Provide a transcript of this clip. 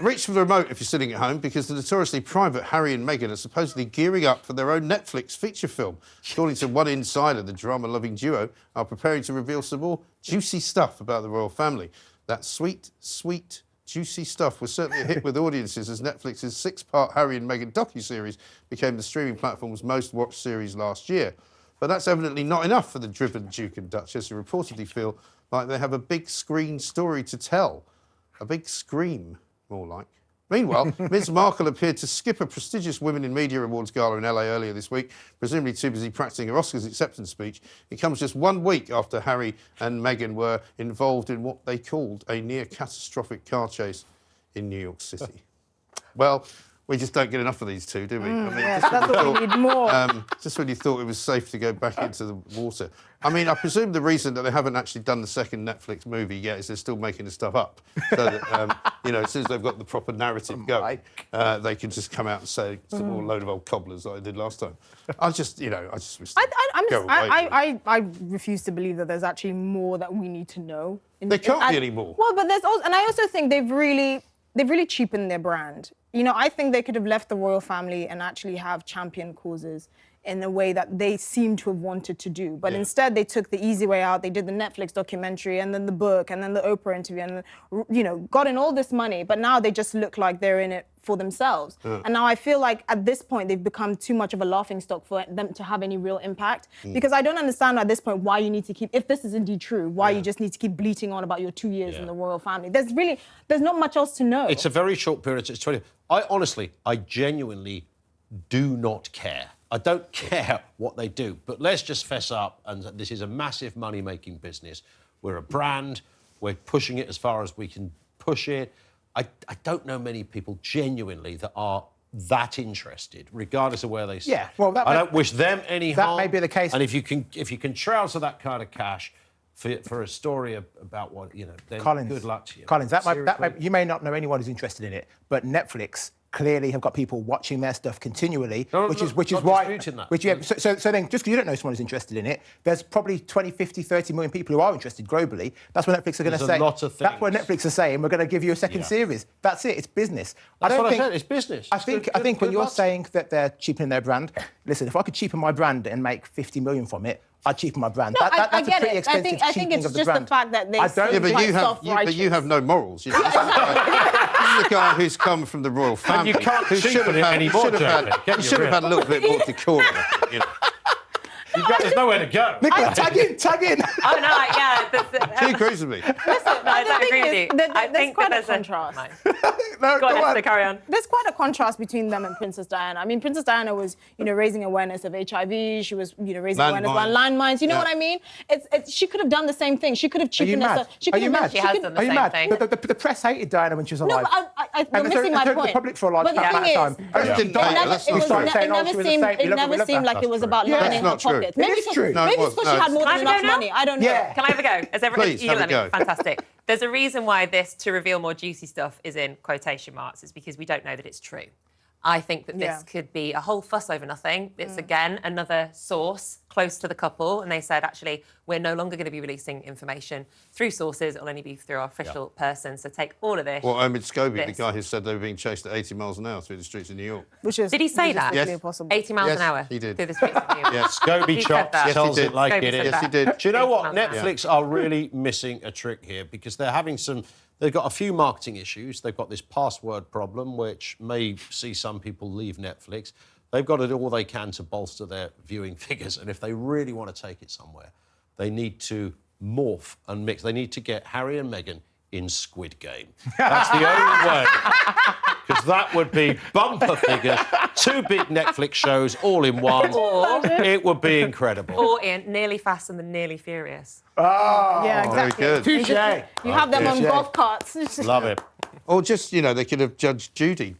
reach for the remote if you're sitting at home, because the notoriously private Harry and Meghan are supposedly gearing up for their own Netflix feature film. According to one insider, the drama-loving duo are preparing to reveal some more juicy stuff about the royal family. That sweet, sweet, juicy stuff was certainly a hit with audiences as Netflix's 6-part Harry and Meghan docuseries became the streaming platform's most-watched series last year. But that's evidently not enough for the driven Duke and Duchess, who reportedly feel like they have a big screen story to tell. A big scream, more like. Meanwhile, Ms Markle appeared to skip a prestigious Women in Media Awards gala in LA earlier this week, presumably too busy practicing her Oscars acceptance speech. It comes just 1 week after Harry and Meghan were involved in what they called a near-catastrophic car chase in New York City. Well, we just don't get enough of these two, do we? That's what we need more. Just when you thought it was safe to go back into the water. I mean, I presume the reason that they haven't actually done the second Netflix movie yet is they're still making the stuff up. So that, you know, as soon as they've got the proper narrative going, they can just come out and say some more load of old cobblers like I did last time. I just wish I refuse to believe that there's actually more that we need to know. There can't be any more. Well, but there's also, and I also think they've really cheapened their brand. You know, I think they could have left the royal family and actually have champion causes in a way that they seem to have wanted to do. But instead, they took the easy way out. They did the Netflix documentary and then the book and then the Oprah interview and, you know, got in all this money. But now they just look like they're in it for themselves. And now I feel like at this point, they've become too much of a laughingstock for them to have any real impact. Because I don't understand at this point why you need to keep, if this is indeed true, why you just need to keep bleating on about your 2 years in the royal family. There's not much else to know. It's a very short period. It's 20. I genuinely do not care. I don't care what they do, but let's just fess up, and this is a massive money-making business. We're a brand. We're pushing it as far as we can push it. I don't know many people genuinely that are that interested, regardless of where they sit. Yeah, well, I don't wish them any harm. That may be the case. And if you can trouser that kind of cash for a story about what, you know, then good luck to you. Collins, you may not know anyone who's interested in it, but Netflix clearly have got people watching their stuff continually, which is why. So then, just because you don't know someone who's interested in it, there's probably 20, 50, 30 million people who are interested globally. That's what Netflix are going to say. There's a lot of things. That's what Netflix are saying. We're going to give you a second series. That's it. It's business. That's what I said. It's business. I think when you're saying that they're cheapening their brand, listen, if I could cheapen my brand and make 50 million from it, I'd cheapen my brand. No, that's I get a pretty it. expensive I think it's of the just brand. the fact that they but you have no morals. You know, this is the guy who's come from the royal family. And you can't cheapen it anymore, should have had a little bit more decorum. You know. There's nowhere to go. Nicola, tag in. Oh, no, yeah. She agrees with me. Listen, I don't agree with you. There's quite a contrast. Go on, carry on. There's quite a contrast between them and Princess Diana. I mean, Princess Diana was, you know, raising awareness of HIV. She was, you know, raising awareness about landmines. You know what I mean? She could have done the same thing. She could have cheapened herself. Are you mad? She has done the same thing. The press hated Diana when she was alive. No, but you're missing my point. The public for a large time. It never seemed like it was about lining her pockets. It is true. Maybe it's because she had more than enough money. I don't know. Yeah. Can I have a go? Please, have a go. Fantastic. There's a reason why this, to reveal more juicy stuff, is in quotation marks. It's because we don't know that it's true. I think that this could be a whole fuss over nothing. It's, again, another source close to the couple, and they said, actually, we're no longer going to be releasing information through sources. It'll only be through our official person. So take all of this. Well, Omid Scobie, the guy who said they were being chased at 80 miles an hour through the streets of New York. Did he say that? Yes. 80 miles an hour? He did. Through the streets of New York. Yes. Scobie chops tells it like it is. Yes, he did. Do you know what? Netflix are really missing a trick here because they're having some... They've got a few marketing issues. They've got this password problem, which may see some people leave Netflix. They've got to do all they can to bolster their viewing figures. And if they really want to take it somewhere, they need to morph and mix. They need to get Harry and Meghan in Squid Game. That's the only way. Because that would be bumper figures, 2 big Netflix shows all in one. It would be incredible. Or in Nearly Fast and the Nearly Furious. Oh, yeah, exactly. Very good. Touche. You have them on golf carts. Love it. Or just, you know, they could have judged Judy